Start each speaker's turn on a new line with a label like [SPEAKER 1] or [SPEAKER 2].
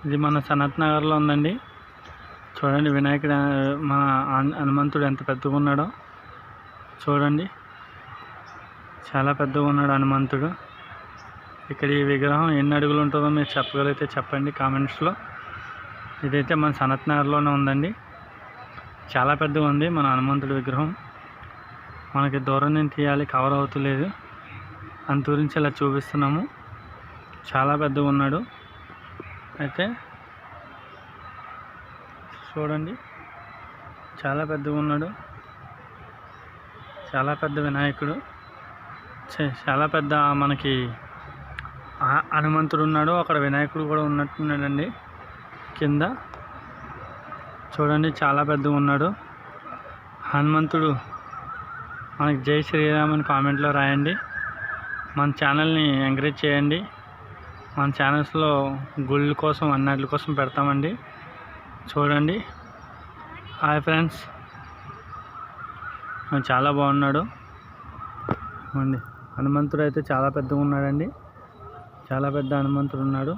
[SPEAKER 1] ఇది మన సనత్ నగర్లో ఉందండి. చూడండి వినాయకుడు, మన హనుమంతుడు ఎంత పెద్దగా ఉన్నాడో చూడండి. చాలా పెద్దగా ఉన్నాడు హనుమంతుడు. ఇక్కడ ఈ విగ్రహం ఎన్ని అడుగులు ఉంటుందో మీరు చెప్పగలిగితే చెప్పండి కామెంట్స్లో. ఇదైతే మన సనత్ నగర్లోనే ఉందండి. చాలా పెద్దగా ఉంది మన హనుమంతుడి విగ్రహం. మనకి దూరం నుంచి తీయాలి, కవర్ అవుతలేదు, అంత గురించి ఇలా చూపిస్తున్నాము. చాలా పెద్దగా ఉన్నాడు. అయితే చూడండి, చాలా పెద్దగా ఉన్నాడు. చాలా పెద్ద వినాయకుడు, చాలా పెద్ద మనకి హనుమంతుడు ఉన్నాడు. అక్కడ వినాయకుడు కూడా ఉన్నట్టున్నాడండి కింద. చూడండి చాలా పెద్దగా ఉన్నాడు హనుమంతుడు. మనకి జై శ్రీరామ్ అని కామెంట్లో రాయండి. మన ఛానల్ని ఎంకరేజ్ చేయండి. మన ఛానల్స్లో గుళ్ళ కోసం అన్నిటి కోసం పెడతామండి. చూడండి. హాయ్ ఫ్రెండ్స్, చాలా బాగున్నాడు అండి. హనుమంతుడు అయితే చాలా పెద్దగా ఉన్నాడండి. చాలా పెద్ద హనుమంతుడు ఉన్నాడు.